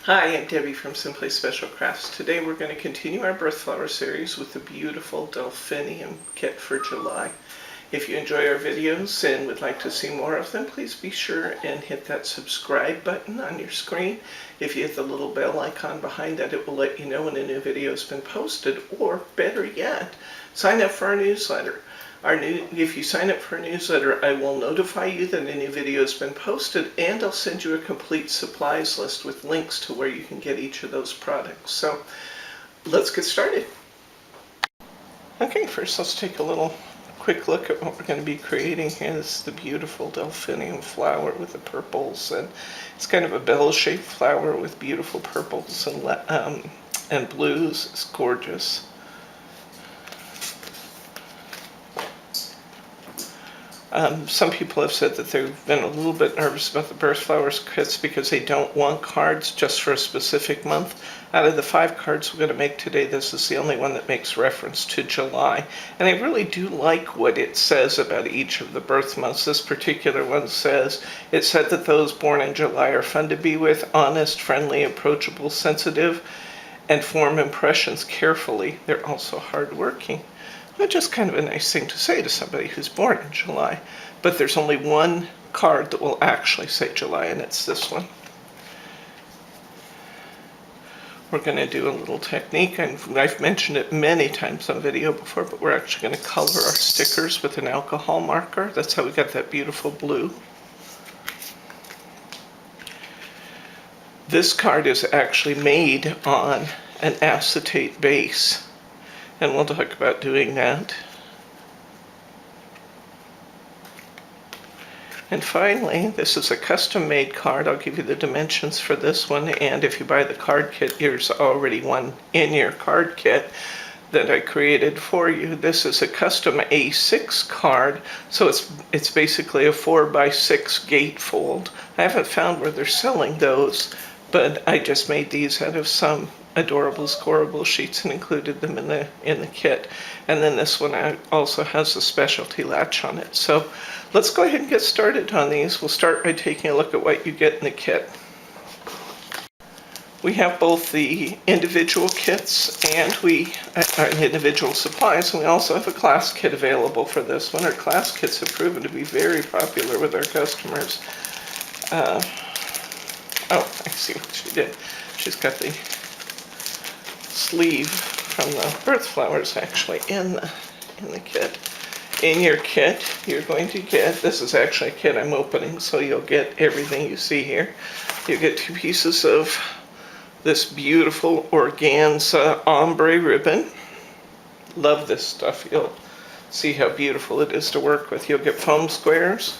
Hi, I'm Debbie from Simply Special Crafts. Today we're going to continue our birth flower series with the beautiful Delphinium kit for July. If you enjoy our videos and would like to see more of them, please be sure and hit that subscribe button on your screen. If you hit the little bell icon behind that, it will let you know when a new video has been posted, or better yet, sign up for our newsletter. If you sign up for a newsletter, I will notify you that a new video has been posted, and I'll send you a complete supplies list with links to where you can get each of those products. So let's get started. Okay, first let's take a quick look at what we're going to be creating here. This is the beautiful Delphinium flower with the purples, and it's kind of a bell-shaped flower with beautiful purples and blues. It's gorgeous. Some people have said that they've been a little bit nervous about the birth flowers kits because they don't want cards just for a specific month. Out of the 5 cards we're going to make today, this is the only one that makes reference to July. And I really do like what it says about each of the birth months. This particular one says, it said that those born in July are fun to be with, honest, friendly, approachable, sensitive, and form impressions carefully. They're also hardworking. Which is kind of a nice thing to say to somebody who's born in July. But there's only one card that will actually say July, and it's this one. We're going to do a little technique, and I've mentioned it many times on video before, but we're actually going to color our stickers with an alcohol marker. That's how we got that beautiful blue. This card is actually made on an acetate base. And we'll talk about doing that. And finally, this is a custom-made card. I'll give you the dimensions for this one, and if you buy the card kit, there's already one in your card kit that I created for you. This is a custom A6 card, so it's basically a 4x6 gatefold. I haven't found where they're selling those, but I just made these out of some adorable scoreable sheets and included them in the kit. And then this one also has a specialty latch on it. So let's go ahead and get started on these. We'll start by taking a look at what you get in the kit. We have both the individual kits and individual supplies, and we also have a class kit available for this one. Our class kits have proven to be very popular with our customers. Oh, I see what she did. She's got the sleeve from the birth flowers actually in the kit. In your kit, you're going to get, this is actually a kit I'm opening, so you'll get everything you see here. You'll get 2 pieces of this beautiful organza ombre ribbon. Love this stuff. You'll see how beautiful it is to work with. You'll get foam squares.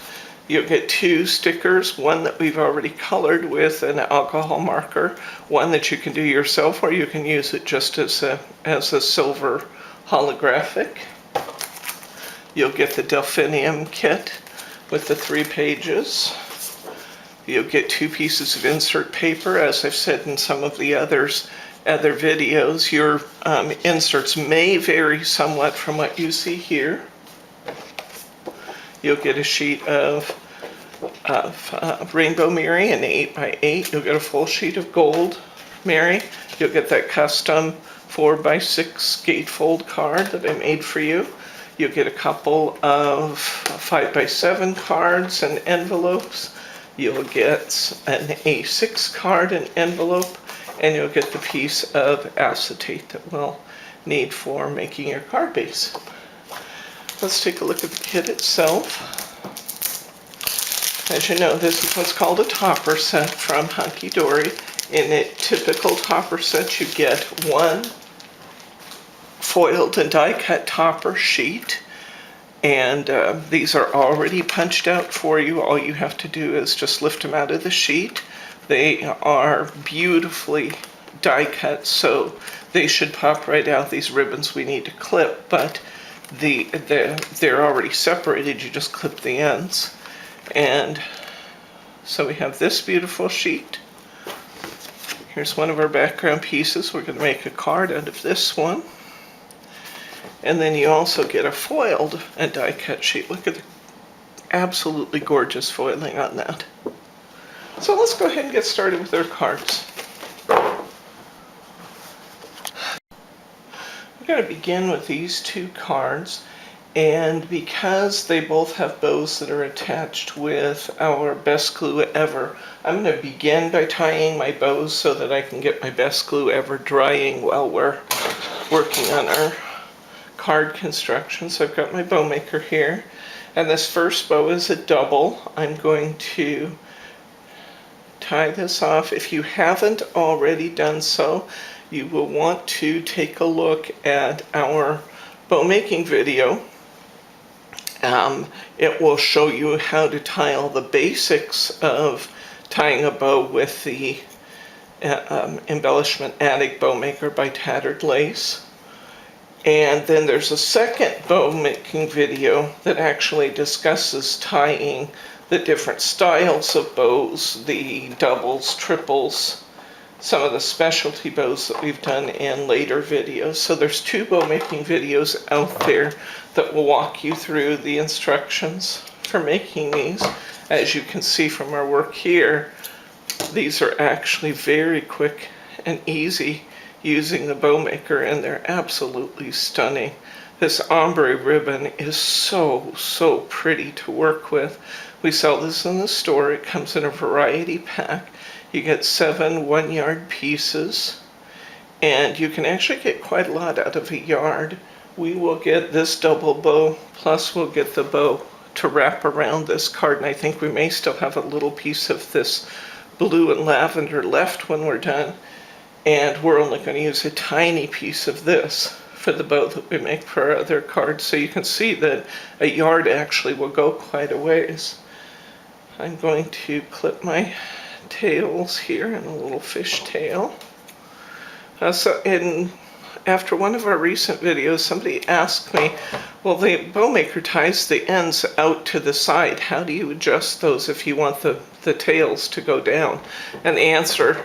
You'll get 2 stickers, one that we've already colored with an alcohol marker, one that you can do yourself, or you can use it just as a silver holographic. You'll get the Delphinium kit with the 3 pages. You'll get 2 pieces of insert paper. As I've said in some of the other videos, your inserts may vary somewhat from what you see here. You'll get a sheet of Rainbow Mary, an 8x8. You'll get a full sheet of Gold Mary. You'll get that custom 4x6 gatefold card that I made for you. You'll get a couple of 5x7 cards and envelopes. You'll get an A6 card and envelope, and you'll get the piece of acetate that we'll need for making your card base. Let's take a look at the kit itself. As you know, this is what's called a topper set from Hunkydory. In a typical topper set, you get 1 foiled and die-cut topper sheet. And these are already punched out for you. All you have to do is just lift them out of the sheet. They are beautifully die-cut, so they should pop right out. These ribbons we need to clip, but they're already separated. You just clip the ends. And so we have this beautiful sheet. Here's one of our background pieces. We're going to make a card out of this one. And then you also get a foiled and die cut sheet. Look at the absolutely gorgeous foiling on that. So let's go ahead and get started with our cards. going to begin with these two cards, and because they both have bows that are attached with our best glue ever, I'm going to begin by tying my bows so that I can get my best glue ever drying while we're working on our card construction. So I've got my bow maker here, and this first bow is a double. I'm going to tie this off. If you haven't already done so, you will want to take a look at our bow making video. It will show you how to tie all the basics of tying a bow with the Embellishment Attic Bow Maker by Tattered Lace. And then there's a second bow making video that actually discusses tying the different styles of bows, the doubles, triples, some of the specialty bows that we've done in later videos. So there's two bow making videos out there that will walk you through the instructions for making these. As you can see from our work here, these are actually very quick and easy using the bow maker, and they're absolutely stunning. This ombre ribbon is so pretty to work with. We sell this in the store. It comes in a variety pack. You get 7 1-yard pieces, and you can actually get quite a lot out of a yard. We will get this double bow, plus we'll get the bow to wrap around this card, and I think we may still have a little piece of this blue and lavender left when we're done. And we're only going to use a tiny piece of this for the bow that we make for our other cards. So you can see that a yard actually will go quite a ways. I'm going to clip my tails here in a little fish tail. After one of our recent videos, somebody asked me, well, the bow maker ties the ends out to the side. How do you adjust those if you want the tails to go down? And the answer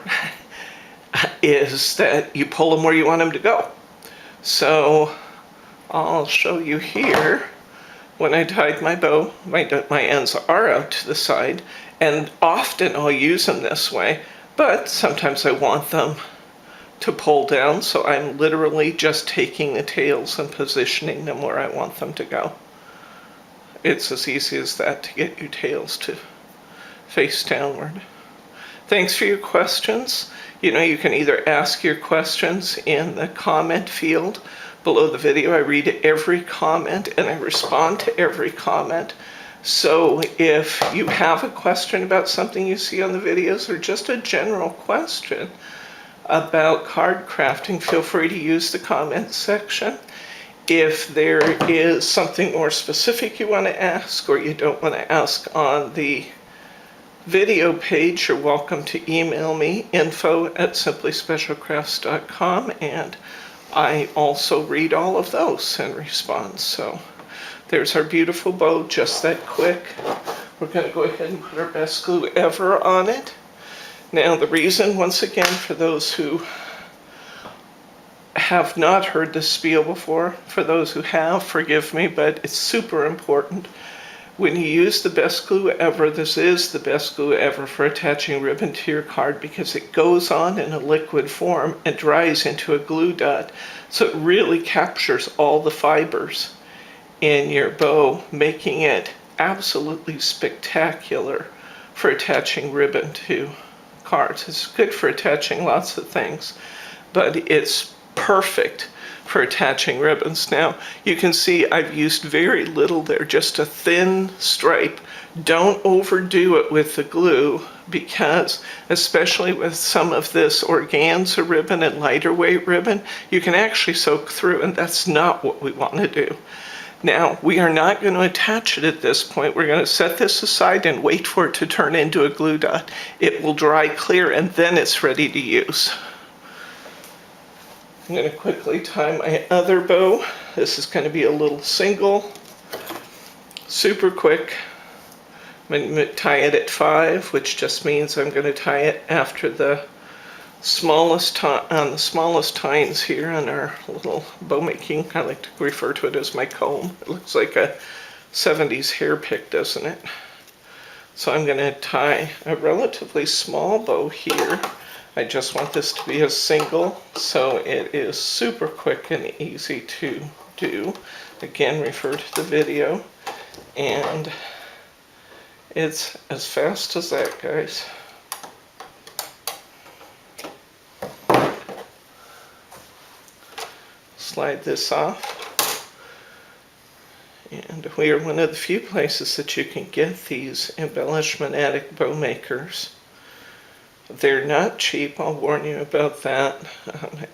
is that you pull them where you want them to go. So I'll show you here. When I tied my bow, my ends are out to the side, and often I'll use them this way, but sometimes I want them to pull down, so I'm literally just taking the tails and positioning them where I want them to go. It's as easy as that to get your tails to face downward. Thanks for your questions. You know, you can either ask your questions in the comment field below the video. I read every comment and I respond to every comment. So if you have a question about something you see on the videos, or just a general question about card crafting, feel free to use the comment section. If there is something more specific you want to ask, or you don't want to ask on the video page, you're welcome to email me, info@simplyspecialcrafts.com, and I also read all of those and respond. So there's our beautiful bow, just that quick. We're going to go ahead and put our best glue ever on it. Now the reason, once again, for those who have not heard this spiel before, for those who have, forgive me, but it's super important. When you use the best glue ever, this is the best glue ever for attaching ribbon to your card, because it goes on in a liquid form and dries into a glue dot. So it really captures all the fibers in your bow, making it absolutely spectacular for attaching ribbon to cards. It's good for attaching lots of things, but it's perfect for attaching ribbons. Now you can see I've used very little there, just a thin stripe. Don't overdo it with the glue, because especially with some of this organza ribbon and lighter weight ribbon, you can actually soak through, and that's not what we want to do. Now we are not going to attach it at this point. We're going to set this aside and wait for it to turn into a glue dot. It will dry clear and then it's ready to use. I'm going to quickly tie my other bow. This is going to be a little single, super quick. I'm going to tie it at 5, which just means I'm going to tie it after the smallest on the smallest tines here on our little bow making. I like to refer to it as my comb. It looks like a 70s hair pick, doesn't it? So I'm going to tie a relatively small bow here. I just want this to be a single, so it is super quick and easy to do. Again, refer to the video, and it's as fast as that, guys. Slide this off. And we are one of the few places that you can get these embellishment attic bow makers. They're not cheap, I'll warn you about that.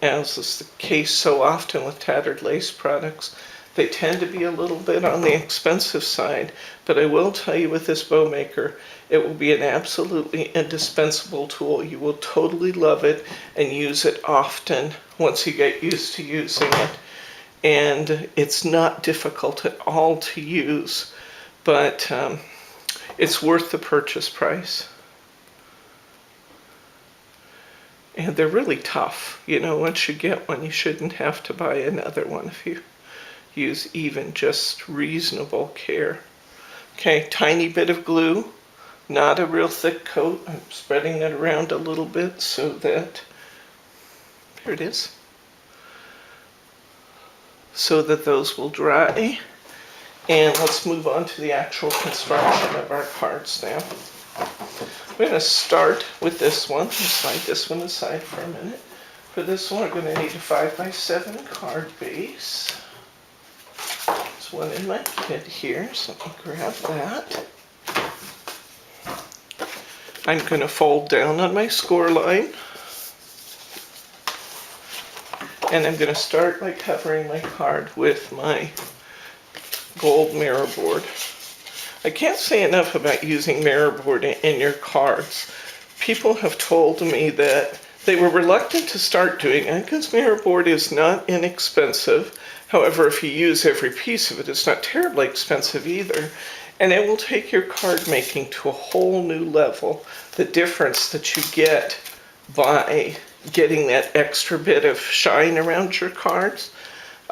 As is the case so often with tattered lace products, they tend to be a little bit on the expensive side, but I will tell you with this bow maker, it will be an absolutely indispensable tool. You will totally love it and use it often once you get used to using it. And it's not difficult at all to use, but it's worth the purchase price. And they're really tough. You know, once you get one, you shouldn't have to buy another one if you use even just reasonable care. Okay, tiny bit of glue, not a real thick coat. I'm spreading it around a little bit so that, there it is, so that those will dry. And let's move on to the actual construction of our cards now. We're going to start with this one. Let's slide this one aside for a minute. For this one, we're going to need a 5x7 card base. There's one in my kit here, so let me grab that. I'm going to fold down on my score line. And I'm going to start by covering my card with my gold mirror board. I can't say enough about using mirror board in your cards. People have told me that they were reluctant to start doing it because mirror board is not inexpensive. However, if you use every piece of it, it's not terribly expensive either. And it will take your card making to a whole new level. The difference that you get by getting that extra bit of shine around your cards.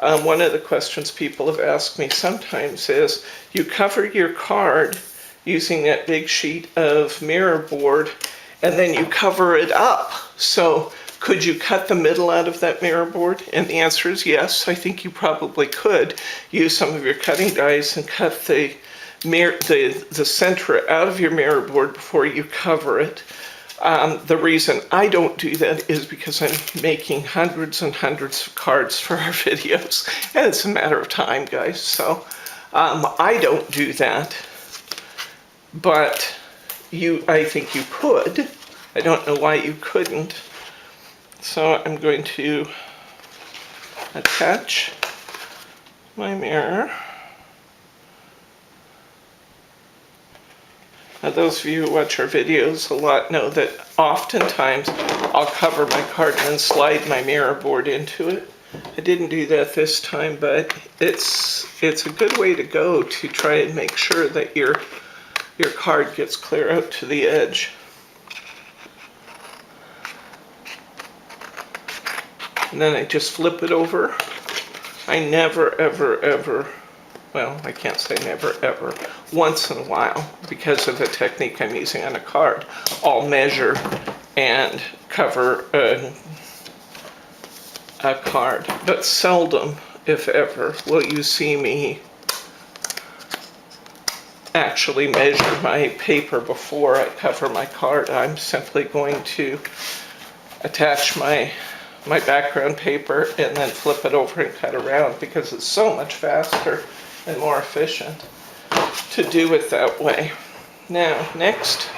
One of the questions people have asked me sometimes is, you cover your card using that big sheet of mirror board and then you cover it up. So could you cut the middle out of that mirror board? And the answer is yes, I think you probably could. Use some of your cutting dies and cut the center out of your mirror board before you cover it. The reason I don't do that is because I'm making hundreds and hundreds of cards for our videos, and it's a matter of time, guys. So I don't do that, but I think you could. I don't know why you couldn't. So I'm going to attach my mirror. Now, those of you who watch our videos a lot know that oftentimes I'll cover my card and then slide my mirror board into it. I didn't do that this time, but it's a good way to go to try and make sure that your card gets clear out to the edge. And then I just flip it over. I never, ever, ever, well, I can't say never, ever. Once in a while, because of the technique I'm using on a card, I'll measure and cover a card. But seldom, if ever, will you see me actually measure my paper before I cover my card. I'm simply going to attach my background paper and then flip it over and cut around because it's so much faster and more efficient to do it that way. Now, next,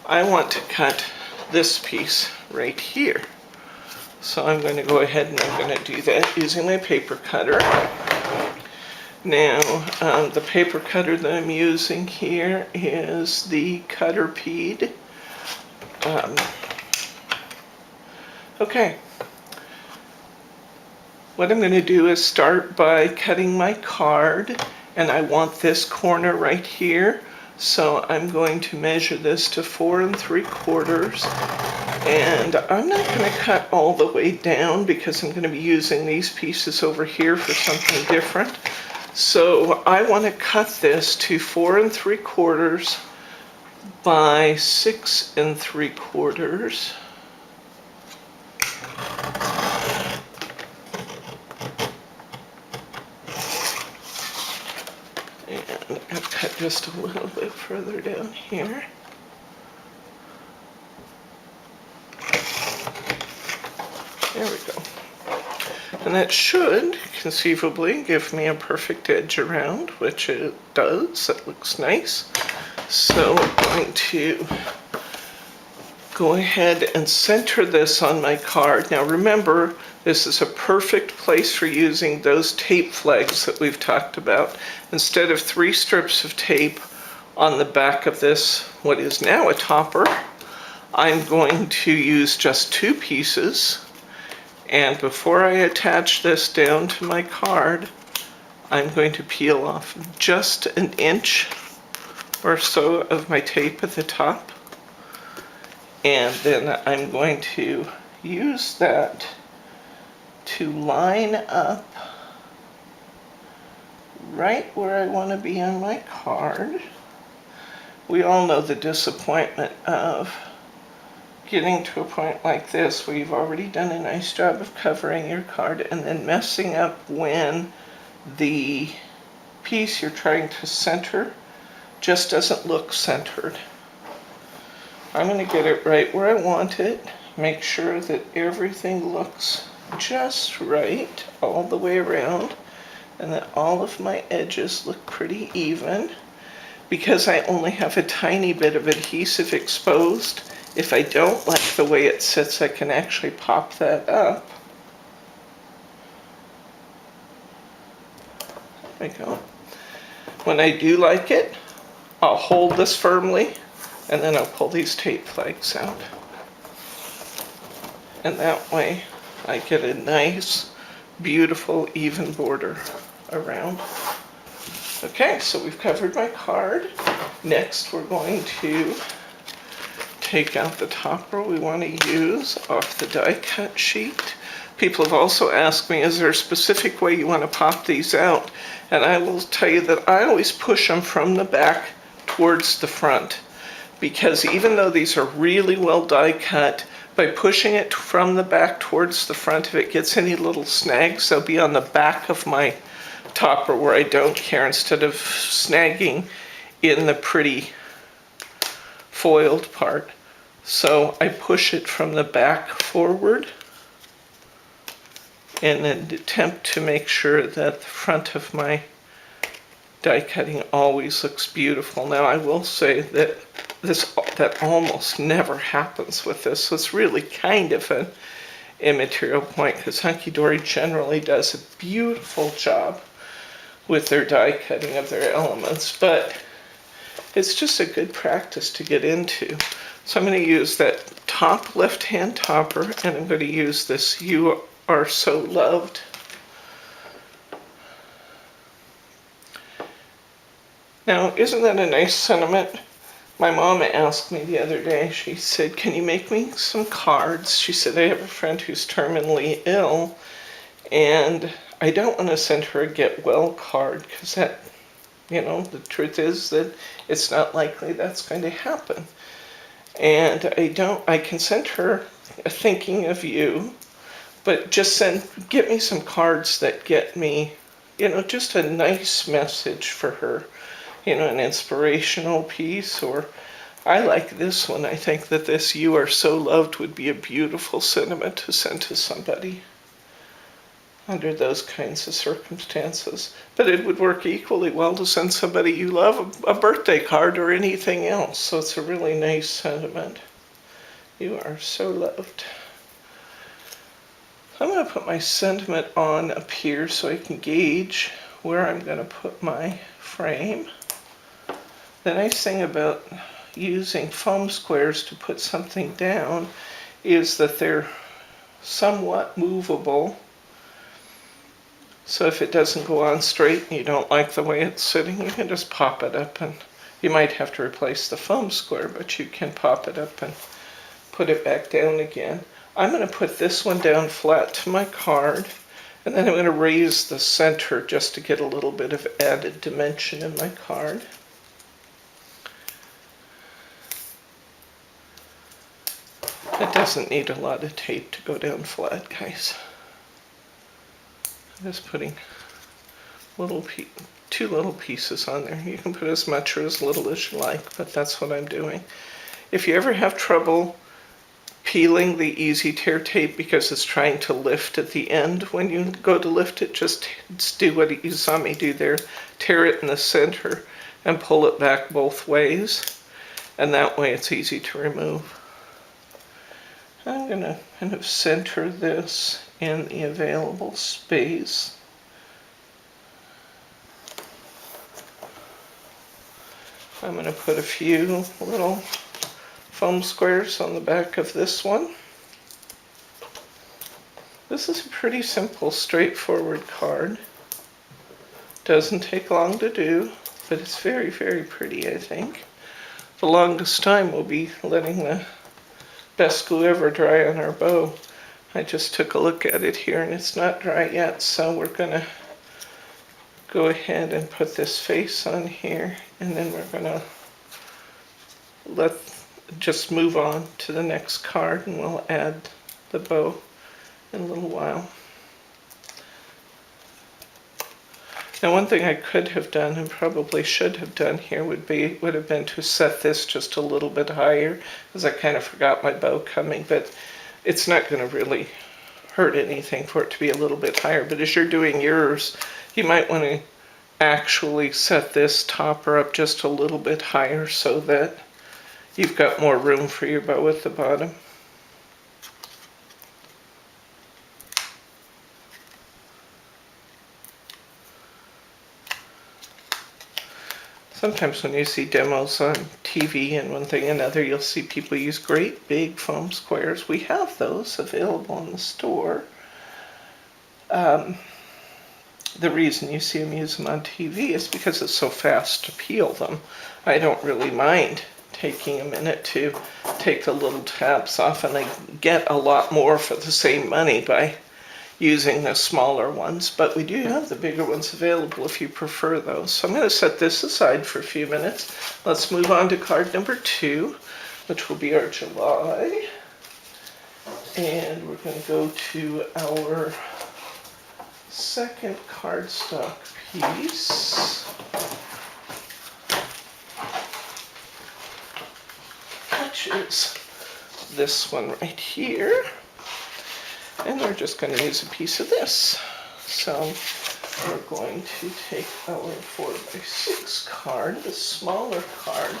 I want to cut this piece right here. So I'm going to go ahead and I'm going to do that using my paper cutter. Now, the paper cutter that I'm using here is the Cutterpede. Okay. What I'm going to do is start by cutting my card, and I want this corner right here. So I'm going to measure this to 4 3/4, and I'm not going to cut all the way down because I'm going to be using these pieces over here for something different. So I want to cut this to 4 3/4 by 6 3/4. cut just a little bit further down here. There we go. And that should conceivably give me a perfect edge around, which it does. That looks nice. So I'm going to go ahead and center this on my card. Now remember, this is a perfect place for using those tape flags that we've talked about. Instead of 3 strips of tape on the back of this, what is now a topper, I'm going to use just 2 pieces. And before I attach this down to my card, I'm going to peel off just an inch or so of my tape at the top. And then I'm going to use that to line up right where I want to be on my card. We all know the disappointment of getting to a point like this where you've already done a nice job of covering your card and then messing up when the piece you're trying to center just doesn't look centered. I'm going to get it right where I want it, make sure that everything looks just right all the way around and that all of my edges look pretty even. Because I only have a tiny bit of adhesive exposed, if I don't like the way it sits, I can actually pop that up. There we go. When I do like it, I'll hold this firmly and then I'll pull these tape flags out. And that way I get a nice, beautiful, even border around. Okay, so we've covered my card. Next we're going to take out the topper we want to use off the die cut sheet. People have also asked me, is there a specific way you want to pop these out? And I will tell you that I always push them from the back towards the front. Because even though these are really well die cut, by pushing it from the back towards the front, if it gets any little snags, they'll be on the back of my topper where I don't care, instead of snagging in the pretty foiled part. So I push it from the back forward and then attempt to make sure that the front of my die cutting always looks beautiful. Now I will say that that almost never happens with this, so it's really kind of an immaterial point because Hunkydory generally does a beautiful job with their die cutting of their elements, but it's just a good practice to get into. So I'm going to use that top left-hand topper, and I'm going to use this "You Are So Loved." Now, isn't that a nice sentiment? My mom asked me the other day, she said, can you make me some cards? She said, I have a friend who's terminally ill, and I don't want to send her a get well card because that, the truth is that it's not likely that's going to happen. And I can send her a thinking of you, but just get me some cards that get me, just a nice message for her, an inspirational piece. Or I like this one. I think that this "You Are So Loved" would be a beautiful sentiment to send to somebody under those kinds of circumstances. But it would work equally well to send somebody you love a birthday card or anything else. So it's a really nice sentiment. You are so loved. I'm going to put my sentiment on up here so I can gauge where I'm going to put my frame. The nice thing about using foam squares to put something down is that they're somewhat movable. So if it doesn't go on straight and you don't like the way it's sitting, you can just pop it up, and you might have to replace the foam square, but you can pop it up and put it back down again. I'm going to put this one down flat to my card, and then I'm going to raise the center just to get a little bit of added dimension in my card. It doesn't need a lot of tape to go down flat, guys. I'm just putting little 2 little pieces on there. You can put as much or as little as you like, but that's what I'm doing. If you ever have trouble peeling the easy tear tape because it's trying to lift at the end when you go to lift it, just do what you saw me do there. Tear it in the center and pull it back both ways, and that way it's easy to remove. I'm going to kind of center this in the available space. I'm going to put a few little foam squares on the back of this one. This is a pretty simple, straightforward card. Doesn't take long to do, but it's very, very pretty, I think. The longest time will be letting the best glue ever dry on our bow. I just took a look at it here and it's not dry yet, so we're gonna go ahead and put this face on here, and then we're gonna just move on to the next card, and we'll add the bow in a little while. Now, one thing I could have done and probably should have done here would have been to set this just a little bit higher, because I kind of forgot my bow coming, but it's not going to really hurt anything for it to be a little bit higher. But as you're doing yours, you might want to actually set this topper up just a little bit higher so that you've got more room for your bow at the bottom. Sometimes when you see demos on TV and one thing and another, you'll see people use great big foam squares. We have those available in the store. The reason you see them use them on TV is because it's so fast to peel them. I don't really mind taking a minute to take the little tabs off, and I get a lot more for the same money by using the smaller ones, but we do have the bigger ones available if you prefer those. So I'm going to set this aside for a few minutes. Let's move on to card number 2, which will be our July. And we're going to go to our second cardstock piece, which is this one right here. And we're just going to use a piece of this. So we're going to take our 4x6 card, the smaller card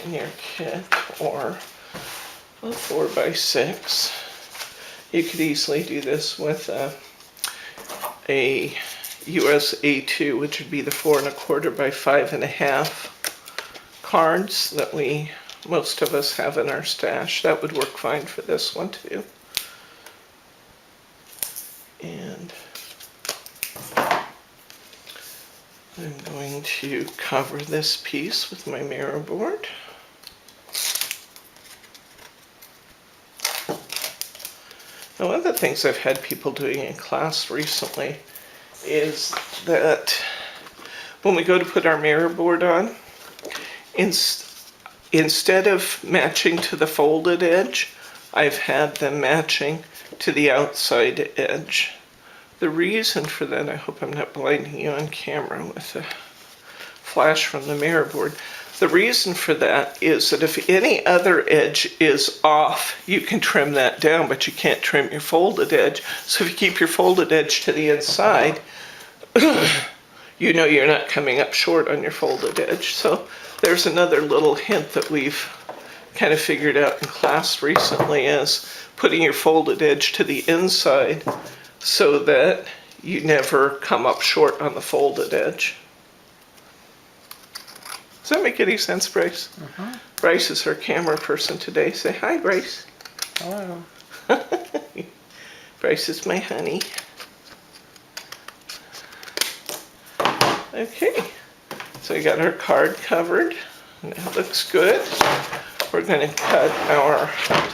in your kit, or a 4x6. You could easily do this with a US A2, which would be the 4 1/4 by 5 1/2 cards that most of us have in our stash. That would work fine for this one too. And I'm going to cover this piece with my mirror board. Now, one of the things I've had people doing in class recently is that when we go to put our mirror board on, instead of matching to the folded edge, I've had them matching to the outside edge. The reason for that, I hope I'm not blinding you on camera with a flash from the mirror board. The reason for that is that if any other edge is off, you can trim that down, but you can't trim your folded edge. So if you keep your folded edge to the inside, you know you're not coming up short on your folded edge. So there's another little hint that we've kind of figured out in class recently, is putting your folded edge to the inside so that you never come up short on the folded edge. Does that make any sense, Bryce? Bryce is our camera person today. Say hi, Bryce. Hello. Bryce is my honey. Okay, so we got our card covered. And that looks good. We're going to cut our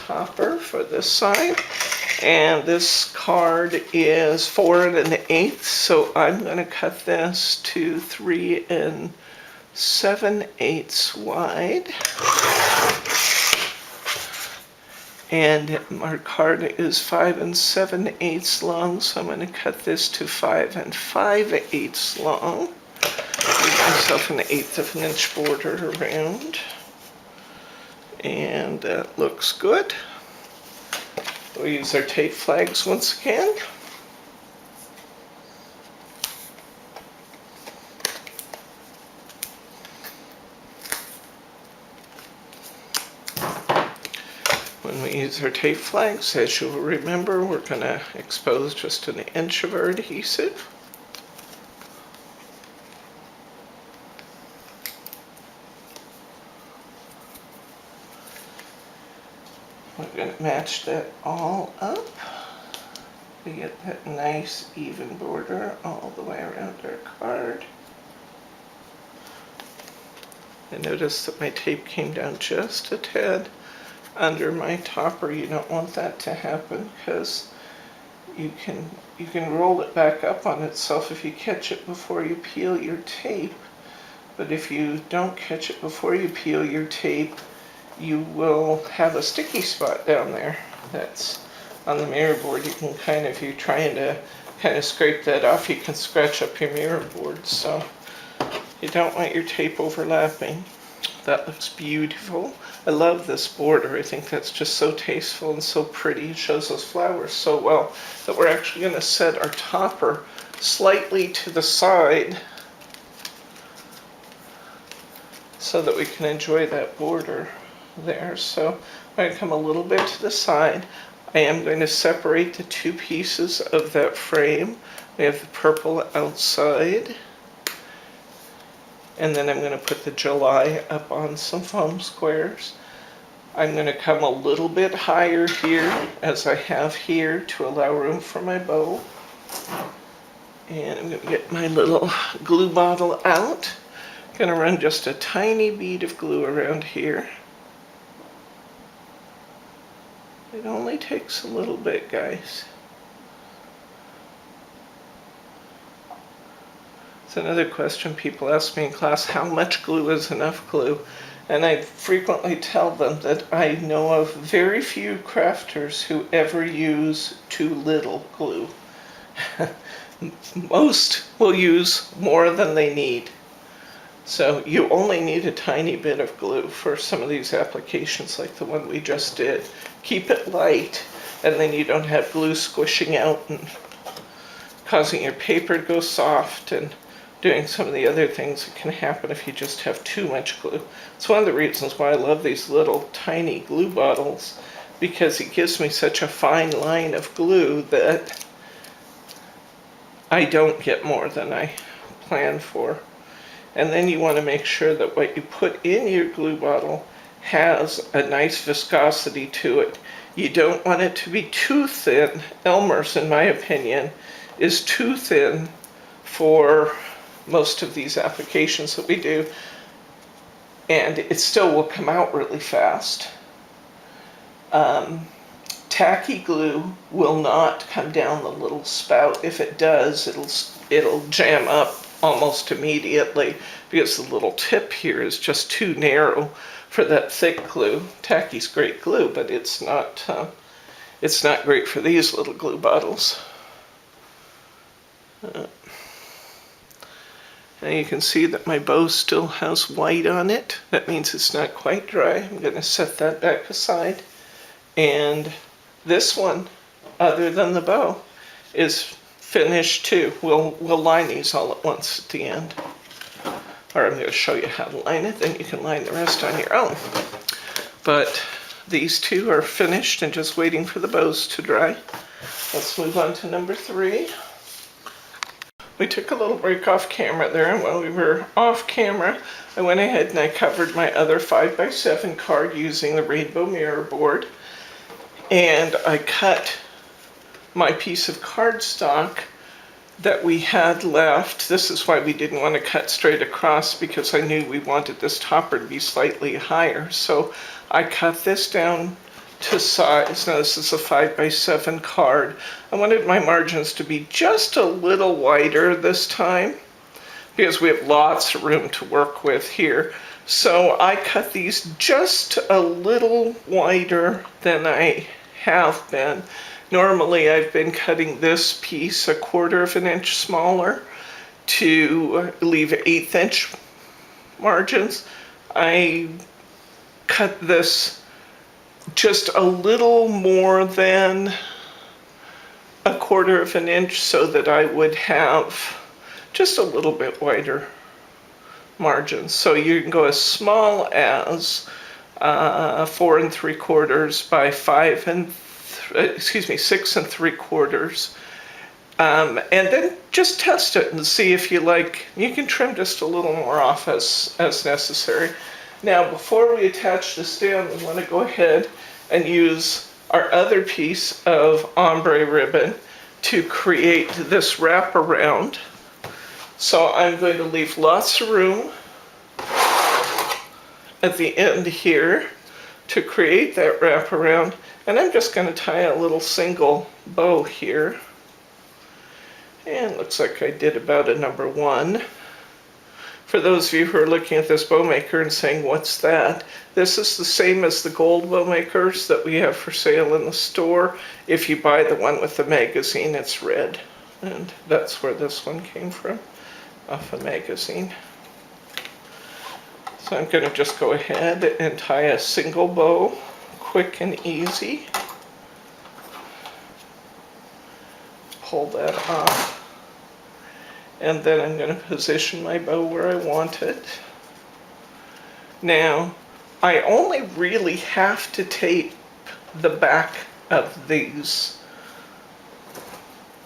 topper for this side. And this card is 4 1/8, so I'm going to cut this to 3 7/8 wide. And our card is 5 7/8 long, so I'm going to cut this to 5 5/8 long. myself an 1/8 of an inch border around, and that looks good. We'll use our tape flags once again. When we use our tape flags, as you'll remember, we're going to expose just 1 inch of our adhesive. We're going to match that all up. We get that nice even border all the way around our card. I noticed that my tape came down just a tad under my topper. You don't want that to happen because you can roll it back up on itself if you catch it before you peel your tape. But if you don't catch it before you peel your tape, you will have a sticky spot down there that's on the mirror board. You can if you're trying to scrape that off, you can scratch up your mirror board. So you don't want your tape overlapping. That looks beautiful. I love this border. I think that's just so tasteful and so pretty. It shows those flowers so well that we're actually going to set our topper slightly to the side so that we can enjoy that border there. So I'm going to come a little bit to the side. I am going to separate the two pieces of that frame. We have the purple outside, and then I'm going to put the July up on some foam squares. I'm going to come a little bit higher here as I have here to allow room for my bow. And I'm going to get my little glue bottle out. I'm going to run just a tiny bead of glue around here. It only takes a little bit, guys. It's another question people ask me in class, how much glue is enough glue? And I frequently tell them that I know of very few crafters who ever use too little glue. Most will use more than they need. So you only need a tiny bit of glue for some of these applications like the one we just did. Keep it light, and then you don't have glue squishing out and causing your paper to go soft and doing some of the other things that can happen if you just have too much glue. It's one of the reasons why I love these little tiny glue bottles, because it gives me such a fine line of glue that I don't get more than I plan for. And then you want to make sure that what you put in your glue bottle has a nice viscosity to it. You don't want it to be too thin. Elmer's, in my opinion, is too thin for most of these applications that we do, and it still will come out really fast. Tacky glue will not come down the little spout. If it does, it'll jam up almost immediately because the little tip here is just too narrow for that thick glue. Tacky's great glue, but it's not great for these little glue bottles. Now you can see that my bow still has white on it. That means it's not quite dry. I'm going to set that back aside. And this one, other than the bow, is finished too. We'll line these all at once at the end. Or I'm going to show you how to line it, then you can line the rest on your own. But these two are finished and just waiting for the bows to dry. Let's move on to number 3. We took a little break off camera there, and while we were off camera, I went ahead and I covered my other 5x7 card using the rainbow mirror board. And I cut my piece of cardstock that we had left. This is why we didn't want to cut straight across, because I knew we wanted this topper to be slightly higher. So I cut this down to size. Now this is a 5x7 card. I wanted my margins to be just a little wider this time because we have lots of room to work with here. So I cut these just a little wider than I have been. Normally I've been cutting this piece 1/4 of an inch smaller, to leave 1/8 inch margins. I cut this just a little more than 1/4 of an inch so that I would have just a little bit wider margins. So you can go as small as 4 3/4 by 6 3/4. And then just test it and see if you like. You can trim just a little more off as necessary. Now, before we attach this down, we want to go ahead and use our other piece of ombre ribbon to create this wraparound. So I'm going to leave lots of room at the end here to create that wraparound. And I'm just going to tie a little single bow here. And it looks like I did about a number 1. For those of you who are looking at this bow maker and saying, what's that? This is the same as the gold bow makers that we have for sale in the store. If you buy the one with the magazine, it's red. And that's where this one came from, off a magazine. So I'm going to just go ahead and tie a single bow, quick and easy. Pull that off. And then I'm going to position my bow where I want it. Now, I only really have to tape the back of these.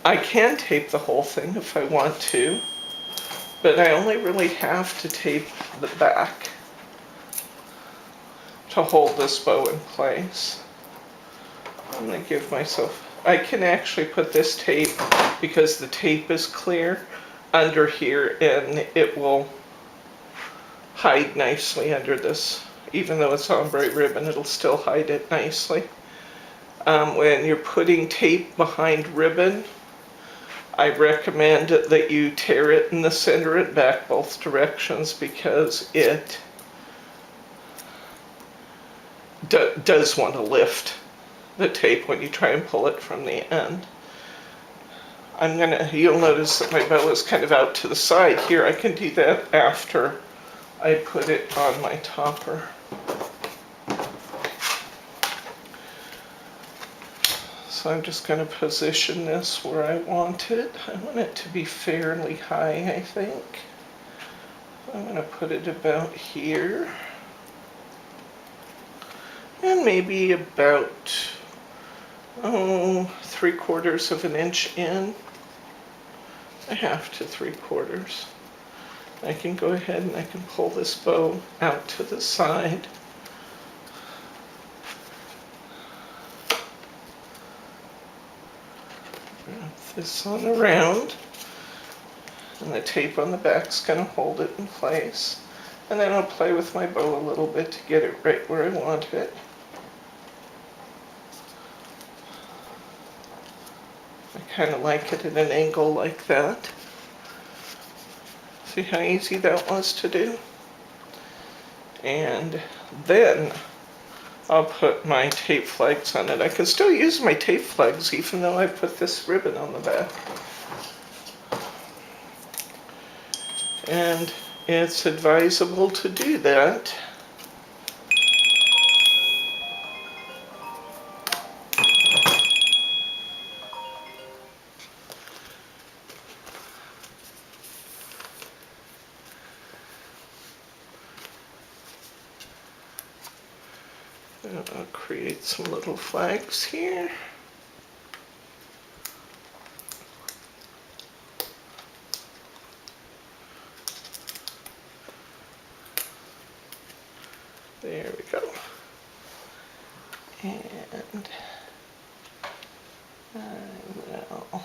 I can tape the whole thing if I want to, but I only really have to tape the back to hold this bow in place. I'm going to give myself, I can actually put this tape, because the tape is clear, under here, and it will hide nicely under this. Even though it's ombre ribbon, it'll still hide it nicely. When you're putting tape behind ribbon, I recommend that you tear it in the center and back both directions, because it does want to lift the tape when you try and pull it from the end. You'll notice that my bow is kind of out to the side here. I can do that after I put it on my topper. So I'm just going to position this where I want it. I want it to be fairly high, I think. I'm going to put it about here. And maybe about, 3/4 of an inch in. 1/2 to 3/4. I can go ahead and I can pull this bow out to the side. Wrap this on around. And the tape on the back's going to hold it in place. And then I'll play with my bow a little bit to get it right where I want it. I kind of like it at an angle like that. See how easy that was to do? And then I'll put my tape flags on it. I can still use my tape flags even though I put this ribbon on the back. And it's advisable to do that. I'll create some little flags here. There we go. And I will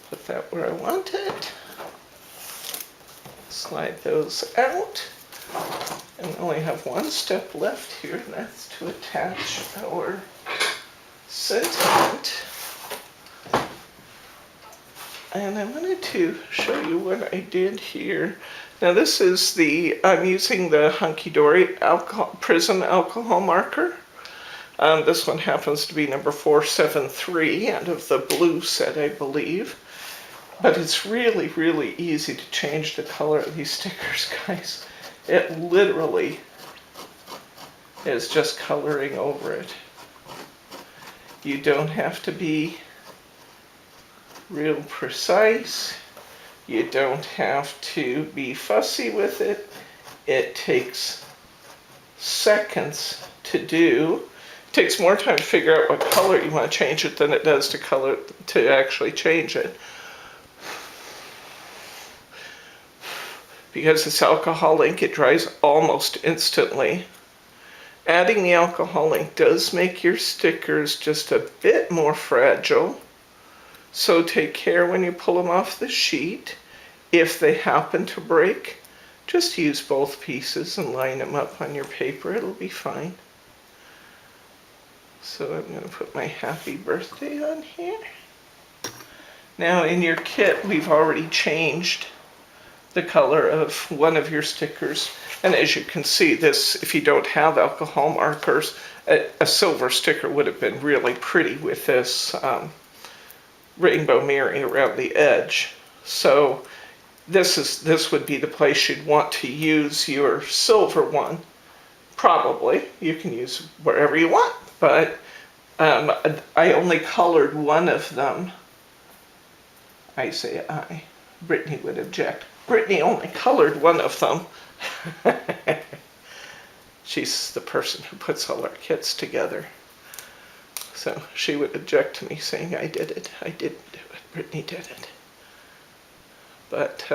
put that where I want it. Slide those out. And we only have one step left here, and that's to attach our sentiment. And I wanted to show you what I did here. Now this is I'm using the Hunkydory Prism alcohol marker. This one happens to be number 473 out of the blue set, I believe. But it's really, really easy to change the color of these stickers, guys. It literally is just coloring over it. You don't have to be real precise. You don't have to be fussy with it. It takes seconds to do. It takes more time to figure out what color you want to change it than it does to actually change it. Because it's alcohol ink, it dries almost instantly. Adding the alcohol ink does make your stickers just a bit more fragile. So take care when you pull them off the sheet. If they happen to break, just use both pieces and line them up on your paper. It'll be fine. So I'm going to put my happy birthday on here. Now in your kit, we've already changed the color of one of your stickers. And as you can see, this, if you don't have alcohol markers, a silver sticker would have been really pretty with this rainbow mirroring around the edge. So this would be the place you'd want to use your silver one. Probably. You can use wherever you want, but I only colored one of them. I say I. Brittany would object. Brittany only colored one of them. She's the person who puts all our kits together. So she would object to me saying I did it. I didn't do it. Brittany did it. But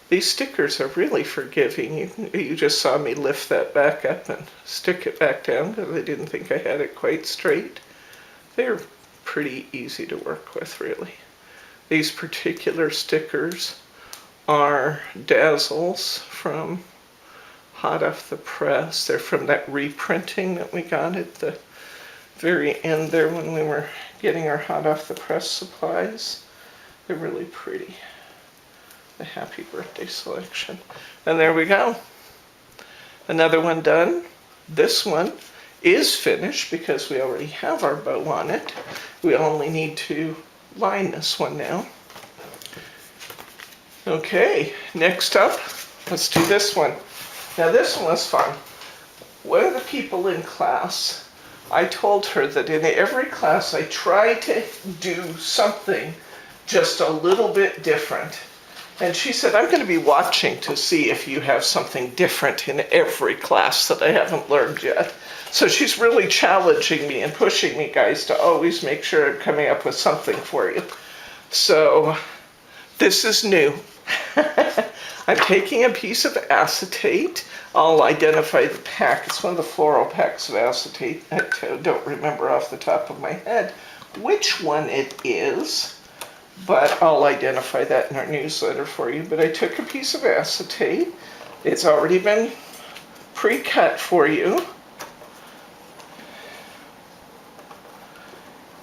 these stickers are really forgiving. You just saw me lift that back up and stick it back down because I didn't think I had it quite straight. They're pretty easy to work with, really. These particular stickers are Dazzles from Hot Off the Press. They're from that reprinting that we got at the very end there when we were getting our Hot Off the Press supplies. They're really pretty. The Happy Birthday selection. And there we go. Another one done. This one is finished because we already have our bow on it. We only need to line this one now. Okay, next up, let's do this one. Now this one was fun. One of the people in class, I told her that in every class I try to do something just a little bit different. And she said, I'm going to be watching to see if you have something different in every class that I haven't learned yet. So she's really challenging me and pushing me, guys, to always make sure I'm coming up with something for you. So this is new. I'm taking a piece of acetate. I'll identify the pack. It's one of the floral packs of acetate. I don't remember off the top of my head which one it is, but I'll identify that in our newsletter for you. But I took a piece of acetate. It's already been pre-cut for you.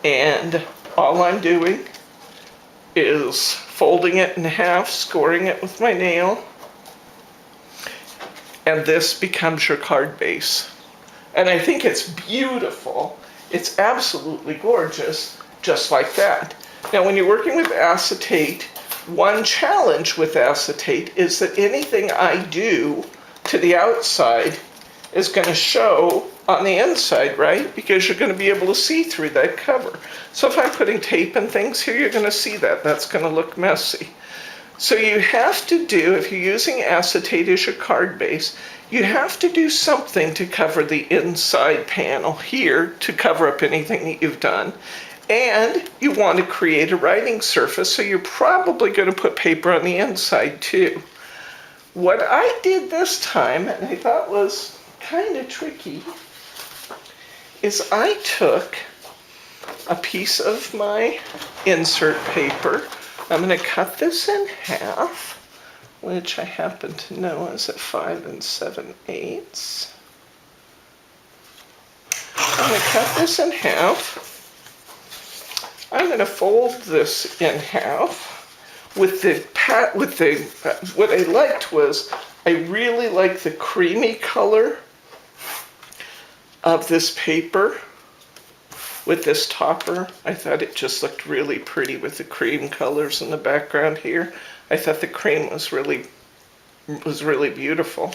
And all I'm doing is folding it in half, scoring it with my nail, and this becomes your card base. And I think it's beautiful. It's absolutely gorgeous, just like that. Now, when you're working with acetate, one challenge with acetate is that anything I do to the outside is going to show on the inside, right? Because you're going to be able to see through that cover. So if I'm putting tape and things here, you're going to see that. That's going to look messy. So you have to do, if you're using acetate as your card base, you have to do something to cover the inside panel here to cover up anything that you've done. And you want to create a writing surface, so you're probably going to put paper on the inside too. What I did this time, and I thought was kind of tricky, is I took a piece of my insert paper. I'm going to cut this in half, which I happen to know is at 5 7/8. I'm going to cut this in half. I'm going to fold this in half. What I liked was, I really like the creamy color of this paper with this topper. I thought it just looked really pretty with the cream colors in the background here. I thought the cream was really beautiful.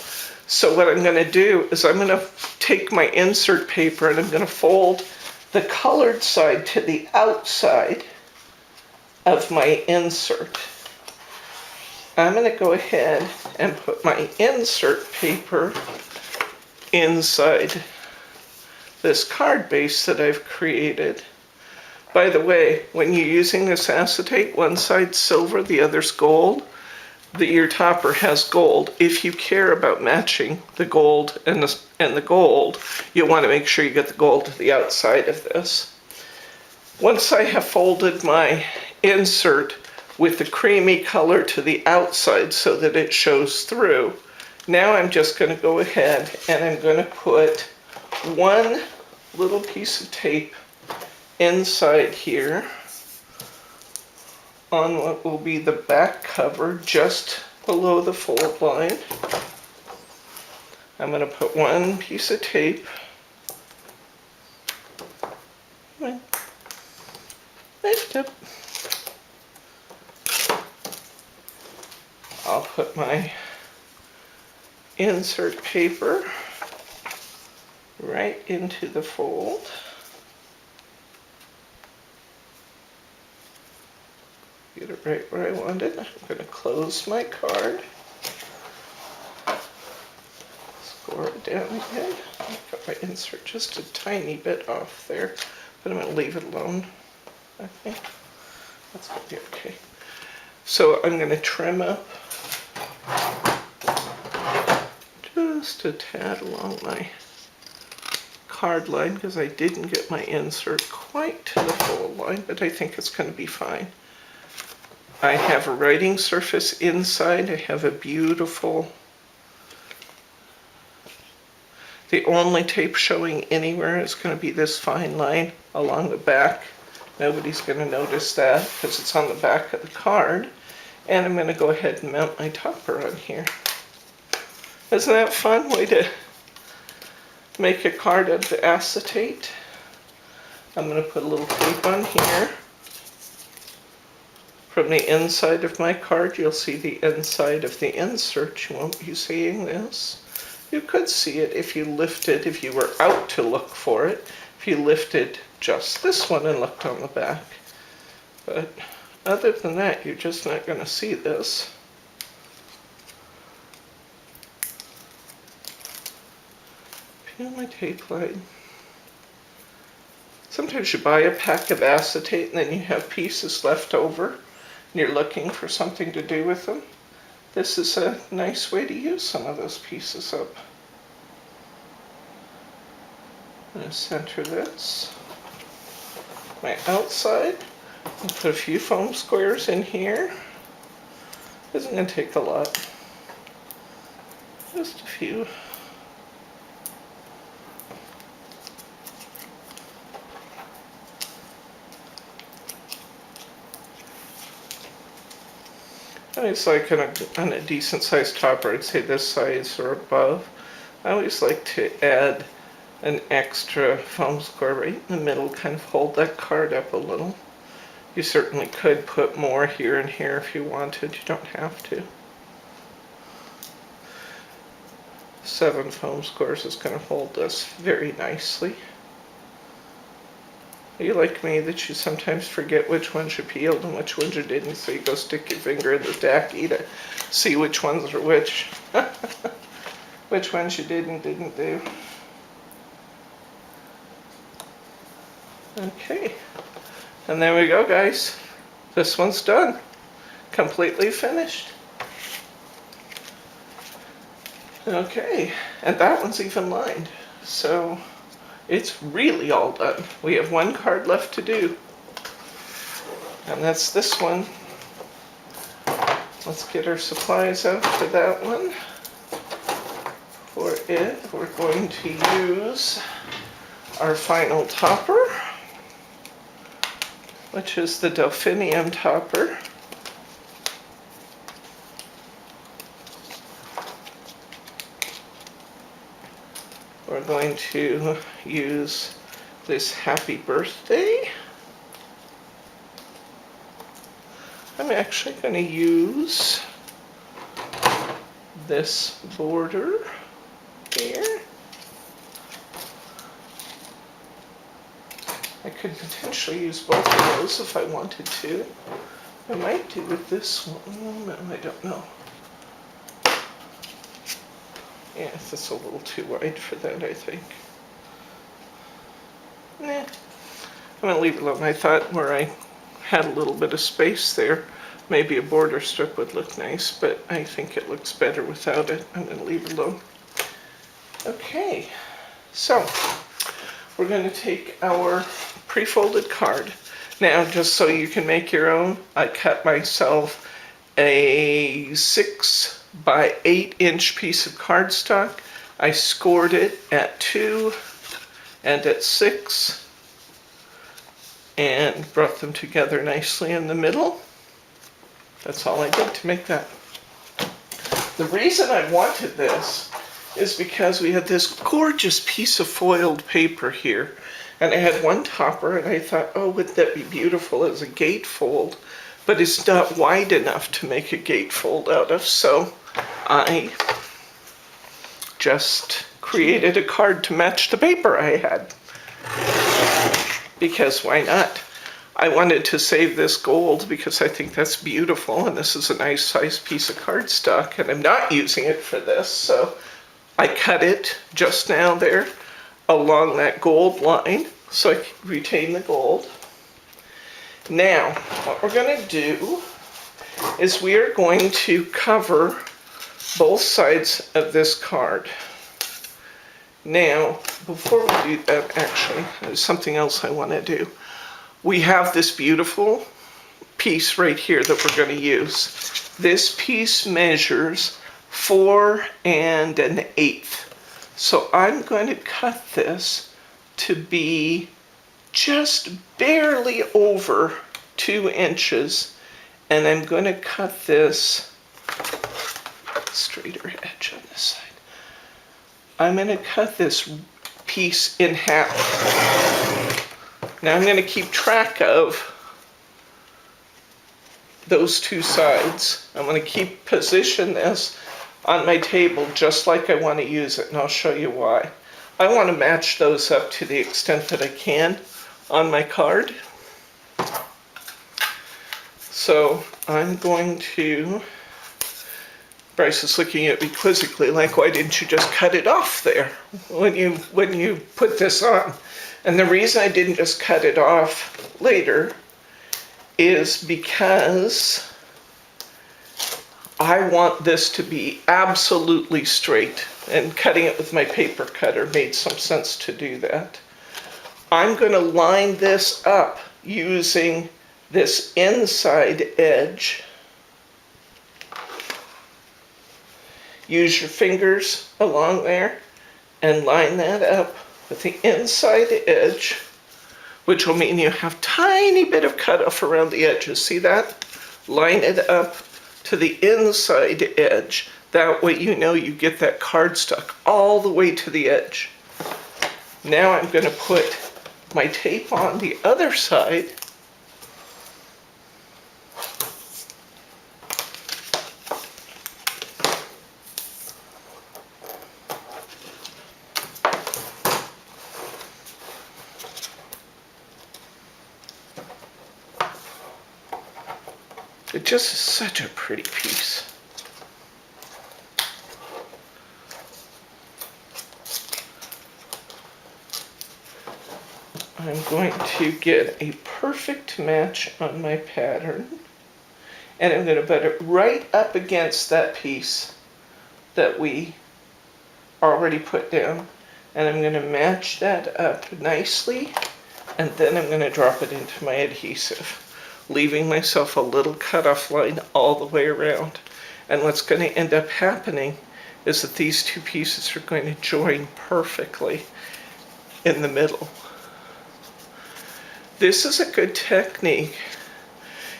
So what I'm going to do is I'm going to take my insert paper and I'm going to fold the colored side to the outside of my insert. I'm going to go ahead and put my insert paper inside this card base that I've created. By the way, when you're using this acetate, one side's silver, the other's gold. Your topper has gold. If you care about matching the gold and the gold, you'll want to make sure you get the gold to the outside of this. Once I have folded my insert with the creamy color to the outside so that it shows through, now I'm just going to go ahead and I'm going to put one little piece of tape inside here on what will be the back cover just below the fold line. I'm going to put one piece of tape. Lift up. I'll put my insert paper right into the fold. Get it right where I want it. I'm going to close my card. Score it down again. I've got my insert just a tiny bit off there, but I'm going to leave it alone. I think that's going to be okay. So I'm going to trim up just a tad along my card line because I didn't get my insert quite to the fold line, but I think it's going to be fine. I have a writing surface inside. I have a beautiful, the only tape showing anywhere is going to be this fine line along the back. Nobody's going to notice that because it's on the back of the card. And I'm going to go ahead and mount my topper on here. Isn't that fun? Way to make a card out of acetate. I'm going to put a little tape on here. From the inside of my card, you'll see the inside of the insert. You won't be seeing this. You could see it if you lifted, if you were out to look for it, if you lifted just this one and looked on the back. But other than that, you're just not going to see this. Peel my tape line. Sometimes you buy a pack of acetate and then you have pieces left over and you're looking for something to do with them. This is a nice way to use some of those pieces up. I'm going to center this. My outside. I'll put a few foam squares in here. Isn't going to take a lot. Just a few. I always like on a decent sized topper, I'd say this size or above, I always like to add an extra foam square right in the middle, kind of hold that card up a little. You certainly could put more here and here if you wanted, you don't have to. 7 foam squares is going to hold this very nicely. Are you like me that you sometimes forget which ones you peeled and which ones you didn't, so you go stick your finger in the tacky to see which ones are which? Which ones you didn't do. Okay, and there we go, guys. This one's done. Completely finished. Okay, and that one's even lined. So it's really all done. We have one card left to do. And that's this one. Let's get our supplies out for that one. For it, we're going to use our final topper, which is the Delphinium topper. We're going to use this happy birthday. I'm actually going to use this border here. I could potentially use both of those if I wanted to. I might do with this one. No, I don't know. Yeah, that's a little too wide for that, I think. Nah, I'm going to leave it alone. I thought where I had a little bit of space there, maybe a border strip would look nice, but I think it looks better without it. I'm going to leave it alone. Okay, so we're going to take our pre-folded card. Now, just so you can make your own, I cut myself a 6 by 8 inch piece of cardstock. I scored it at 2 and at 6 and brought them together nicely in the middle. That's all I did to make that. The reason I wanted this is because we had this gorgeous piece of foiled paper here, and I had one topper, and I thought, oh, would that be beautiful as a gatefold, but it's not wide enough to make a gatefold out of, so I just created a card to match the paper I had. Because why not? I wanted to save this gold because I think that's beautiful, and this is a nice size piece of cardstock, and I'm not using it for this, so I cut it just now there along that gold line so I can retain the gold. Now, what we're going to do is we are going to cover both sides of this card. Now, before we do that, actually, there's something else I want to do. We have this beautiful piece right here that we're going to use. This piece measures 4 1/8. So I'm going to cut this to be just barely over 2 inches, and I'm going to cut this straighter edge on this side. I'm going to cut this piece in half. Now I'm going to keep track of those two sides. I'm going to position this on my table just like I want to use it, and I'll show you why. I want to match those up to the extent that I can on my card. So I'm going to, Bryce is looking at me quizzically like, why didn't you just cut it off there when you put this on? And the reason I didn't just cut it off later is because I want this to be absolutely straight, and cutting it with my paper cutter made some sense to do that. I'm going to line this up using this inside edge. Use your fingers along there and line that up with the inside edge, which will mean you have tiny bit of cutoff around the edges. See that? Line it up to the inside edge. That way you know you get that cardstock all the way to the edge. Now I'm going to put my tape on the other side. It just is such a pretty piece. I'm going to get a perfect match on my pattern, and I'm going to put it right up against that piece that we already put down, and I'm going to match that up nicely, and then I'm going to drop it into my adhesive, leaving myself a little cutoff line all the way around. And what's going to end up happening is that these two pieces are going to join perfectly in the middle. This is a good technique.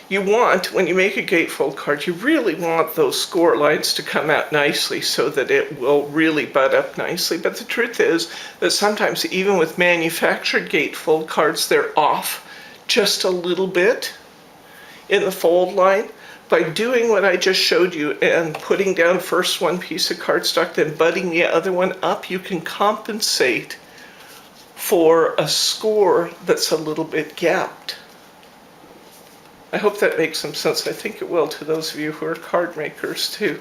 you want, when you make a gatefold card, you really want those score lines to come out nicely so that it will really butt up nicely. But the truth is that sometimes even with manufactured gatefold cards, they're off just a little bit in the fold line. By doing what I just showed you and putting down first one piece of cardstock, then butting the other one up, you can compensate for a score that's a little bit gapped. I hope that makes some sense. I think it will to those of you who are card makers, to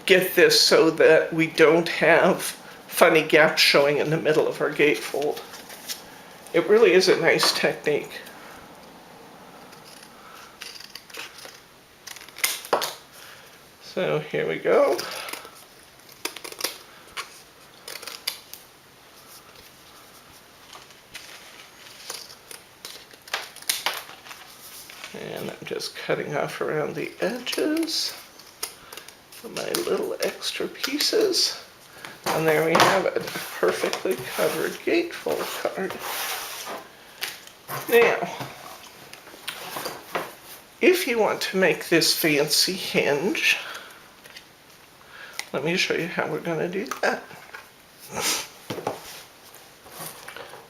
get this so that we don't have funny gaps showing in the middle of our gatefold. It really is a nice technique. So here we go. And I'm just cutting off around the edges of my little extra pieces. And there we have it, a perfectly covered gatefold card. Now, if you want to make this fancy hinge, let me show you how we're going to do that.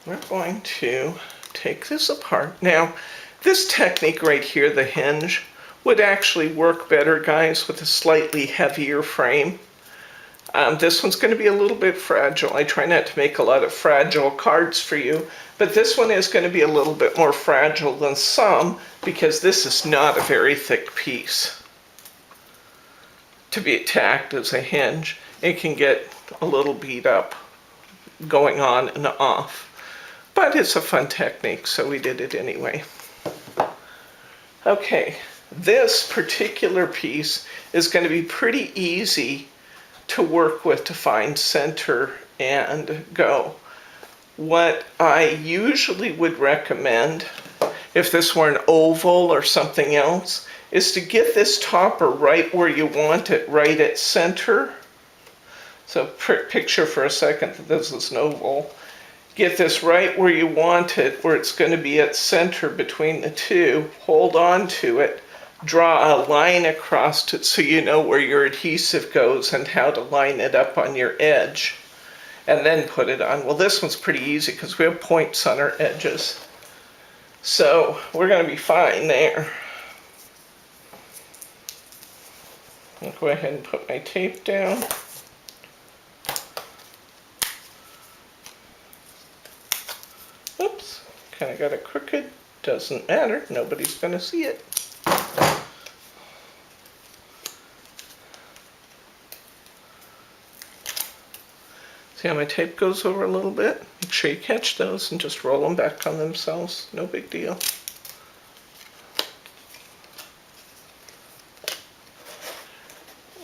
We're going to take this apart. Now, this technique right here, the hinge, would actually work better, guys, with a slightly heavier frame. This one's going to be a little bit fragile. I try not to make a lot of fragile cards for you, but this one is going to be a little bit more fragile than some because this is not a very thick piece to be attacked as a hinge. It can get a little beat up going on and off, but it's a fun technique, so we did it anyway. Okay, this particular piece is going to be pretty easy to work with to find center and go. What I usually would recommend, if this were an oval or something else, is to get this topper right where you want it, right at center. So picture for a second that this is an oval. Get this right where you want it, where it's going to be at center between the two. Hold on to it. Draw a line across it so you know where your adhesive goes and how to line it up on your edge. And then put it on. Well, this one's pretty easy because we have points on our edges. So we're going to be fine there. I'll go ahead and put my tape down. Oops, kind of got it crooked. Doesn't matter, nobody's going to see it. See how my tape goes over a little bit? Make sure you catch those and just roll them back on themselves. No big deal.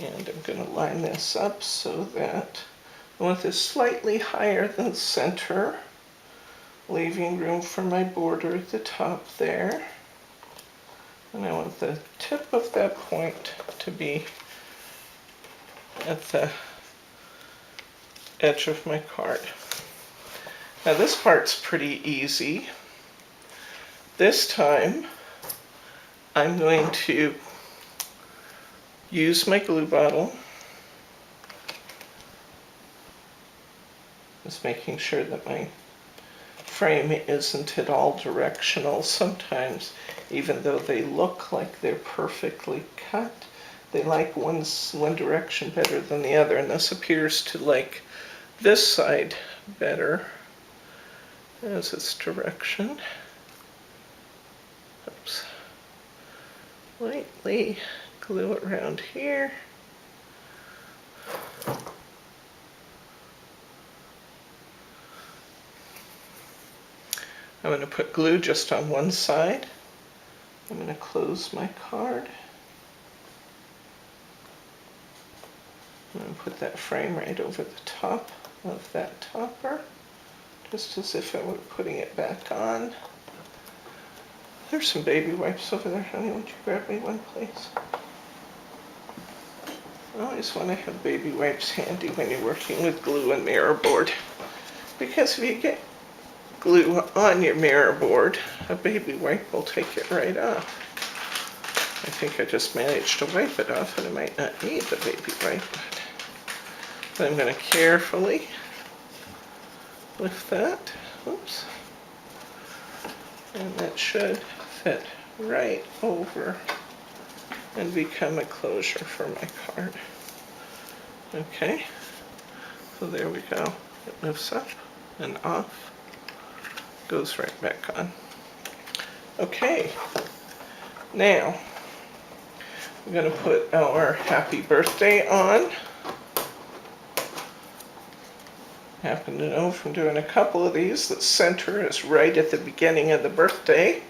And I'm going to line this up so that I want this slightly higher than center, leaving room for my border at the top there. And I want the tip of that point to be at the edge of my card. Now this part's pretty easy. This time I'm going to use my glue bottle. Just making sure that my frame isn't at all directional. Sometimes, even though they look like they're perfectly cut, they like one direction better than the other, and this appears to like this side better as its direction. Oops. Lightly glue it around here. I'm going to put glue just on one side. I'm going to close my card. I'm going to put that frame right over the top of that topper, just as if I were putting it back on. There's some baby wipes over there, honey. Would you grab me one, please? I always want to have baby wipes handy when you're working with glue and mirror board, because if you get glue on your mirror board, a baby wipe will take it right off. I think I just managed to wipe it off, and I might not need the baby wipe. But I'm going to carefully lift that. Oops. And that should fit right over and become a closure for my card. Okay, so there we go. It lifts up and off, goes right back on. Okay, now we're going to put our happy birthday on. Happen to know from doing a couple of these that center is right at the beginning of the birthday.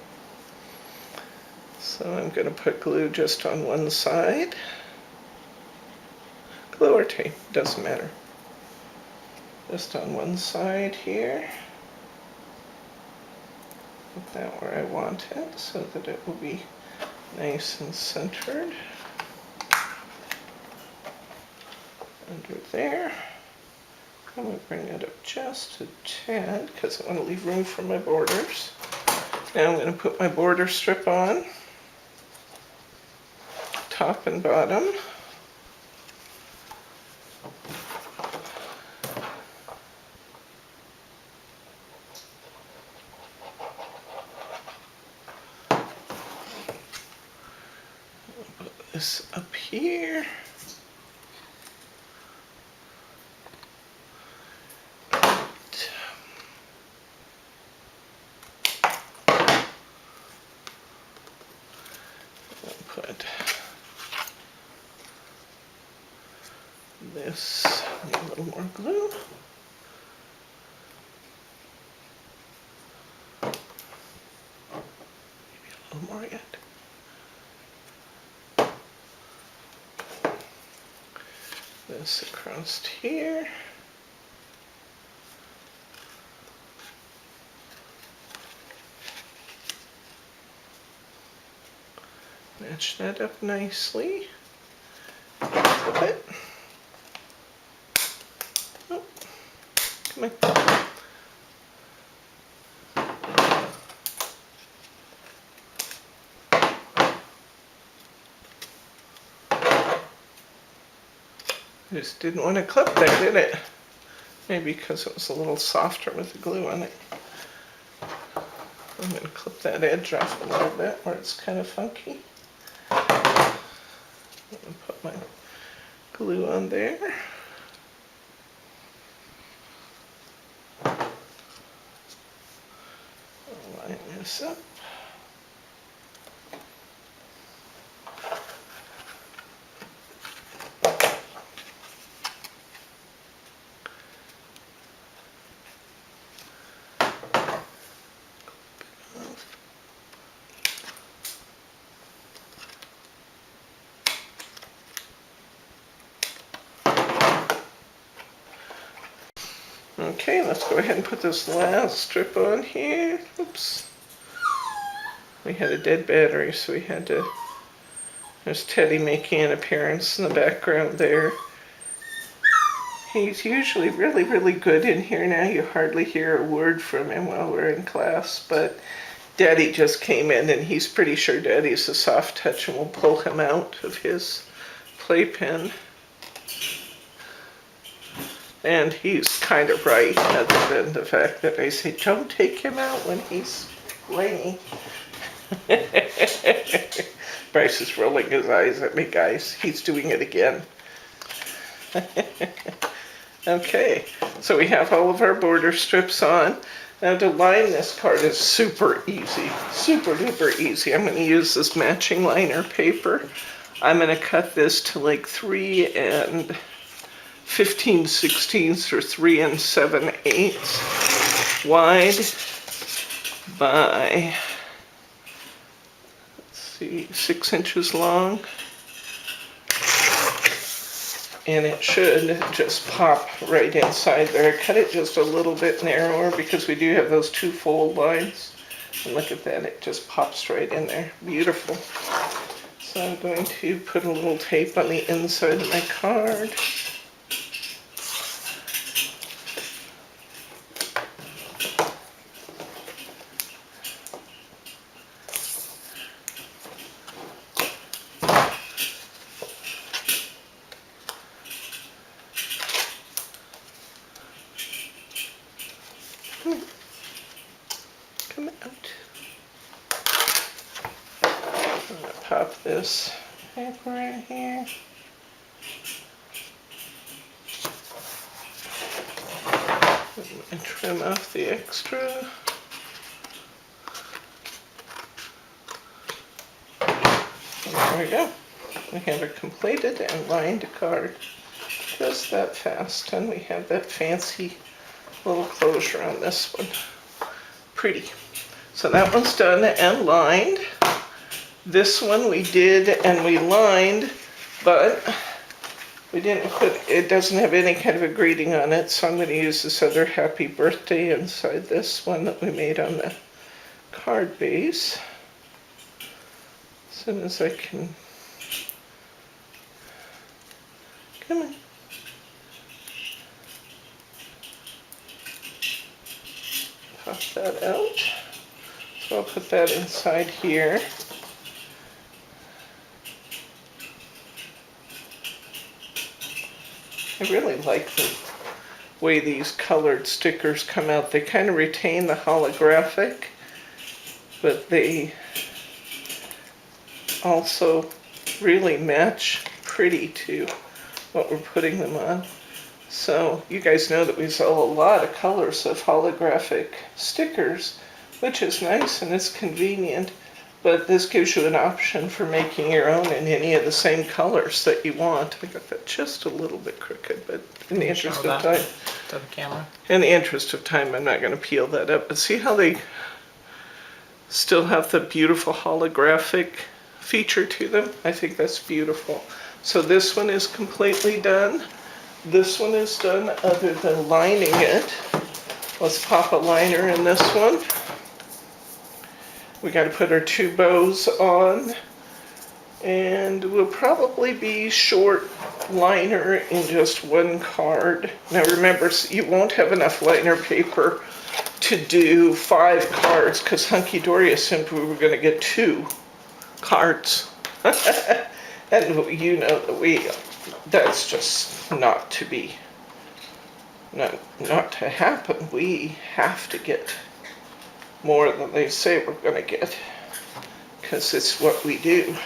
So I'm going to put glue just on one side. Glue or tape, doesn't matter. Just on one side here. Put that where I want it so that it will be nice and centered. Under there. I'm going to bring it up just a tad because I want to leave room for my borders. Now I'm going to put my border strip on, top and bottom. Put this up here. Put this, a little more glue. Maybe a little more yet. This across here. Match that up nicely. Flip it. Oh, come on. I just didn't want to clip there, did it? Maybe because it was a little softer with the glue on it. I'm going to clip that edge off a little bit where it's kind of funky. And put my glue on there. Line this up. Okay, let's go ahead and put this last strip on here. Oops. We had a dead battery, so we had to... There's Teddy making an appearance in the background there. He's usually really, really good in here now. You hardly hear a word from him while we're in class, but Daddy just came in and he's pretty sure Daddy's a soft touch and we'll pull him out of his playpen. And he's kind of right, other than the fact that I say, don't take him out when he's playing. Bryce is rolling his eyes at me, guys. He's doing it again. Okay, so we have all of our border strips on. Now to line this card is super easy, super duper easy. I'm going to use this matching liner paper. I'm going to cut this to like 3 15/16 or 3 7/8 wide by, let's see, 6 inches long. And it should just pop right inside there. I cut it just a little bit narrower because we do have those 2 fold lines. And look at that, it just pops right in there. Beautiful. So I'm going to put a little tape on the inside of my card. Come out. I'm going to pop this paper in here. And trim off the extra. There we go. We have a completed and lined card. Just that fast. And we have that fancy little closure on this one. Pretty. So that one's done and lined. This one we did and we lined, but we didn't put, it doesn't have any kind of a greeting on it, so I'm going to use this other happy birthday inside this one that we made on the card base. As soon as I can, come on. Pop that out. So I'll put that inside here. I really like the way these colored stickers come out. They kind of retain the holographic, but they also really match pretty to what we're putting them on. So you guys know that we sell a lot of colors of holographic stickers, which is nice and it's convenient, but this gives you an option for making your own in any of the same colors that you want. I got that just a little bit crooked, but in the interest of time, to the camera. In the interest of time, I'm not going to peel that up. But see how they still have the beautiful holographic feature to them? I think that's beautiful. So this one is completely done. This one is done other than lining it. Let's pop a liner in this one. We got to put our 2 bows on, and we'll probably be short liner in just 1 card. Now remember, you won't have enough liner paper to do 5 cards because Hunkydory assumed we were going to get 2 cards. And you know that that's just not to be, not to happen. We have to get more than they say we're going to get, because it's what we do.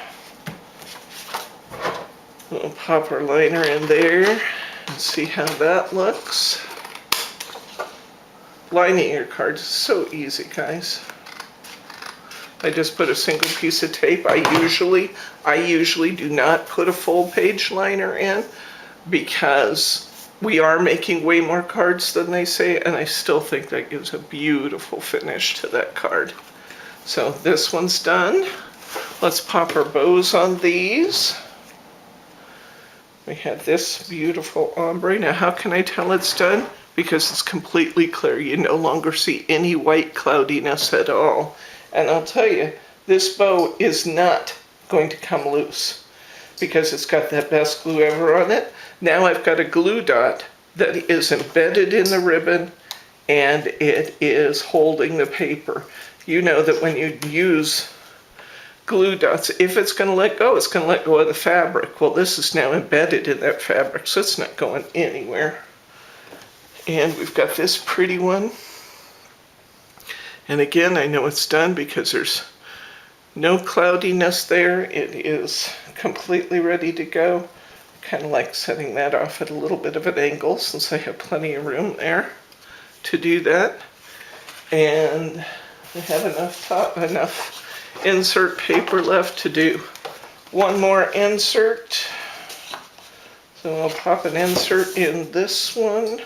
We'll pop our liner in there and see how that looks. Lining your cards is so easy, guys. I just put a single piece of tape. I usually do not put a full page liner in because we are making way more cards than they say, and I still think that gives a beautiful finish to that card. So this one's done. Let's pop our bows on these. We have this beautiful ombre. Now how can I tell it's done? Because it's completely clear. You no longer see any white cloudiness at all. And I'll tell you, this bow is not going to come loose because it's got that best glue ever on it. Now I've got a glue dot that is embedded in the ribbon and it is holding the paper. You know that when you use glue dots, if it's going to let go, it's going to let go of the fabric. Well, this is now embedded in that fabric, so it's not going anywhere. And we've got this pretty one. And again, I know it's done because there's no cloudiness there. It is completely ready to go. Kind of like setting that off at a little bit of an angle since I have plenty of room there to do that. And I have enough insert paper left to do one more insert. So I'll pop an insert in this one.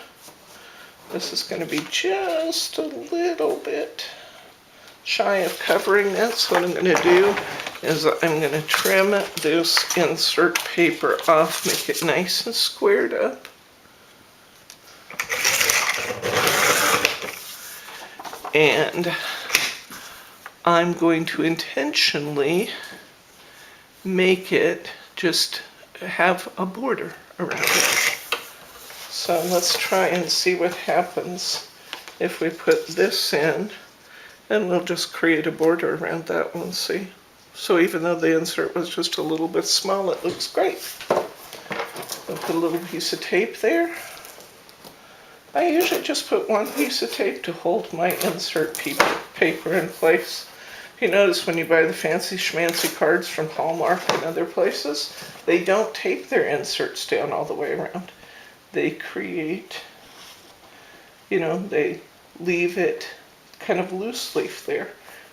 This is going to be just a little bit shy of covering that. So what I'm going to do is I'm going to trim this insert paper off, make it nice and squared up. And I'm going to intentionally make it just have a border around it. So let's try and see what happens if we put this in, and we'll just create a border around that one, see? So even though the insert was just a little bit small, it looks great. I'll put a little piece of tape there. I usually just put one piece of tape to hold my insert paper in place. If you notice when you buy the fancy schmancy cards from Hallmark and other places, they don't tape their inserts down all the way around. They create, they leave it kind of loose leaf there.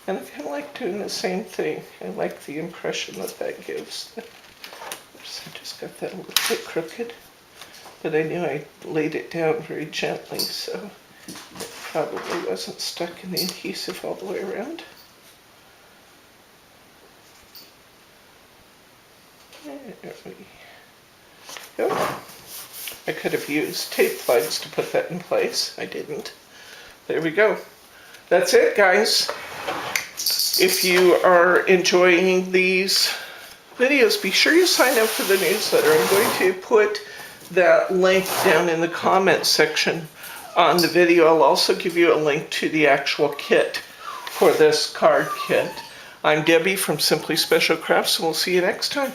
And I kind of like doing the same thing. I like the impression that gives. Oops, I just got that a little bit crooked. But I knew I laid it down very gently, so it probably wasn't stuck in the adhesive all the way around. There we go. I could have used tape plugs to put that in place. I didn't. There we go. That's it, guys. If you are enjoying these videos, be sure you sign up for the newsletter. I'm going to put that link down in the comments section on the video. I'll also give you a link to the actual kit for this card kit. I'm Debbie from Simply Special Crafts, and we'll see you next time.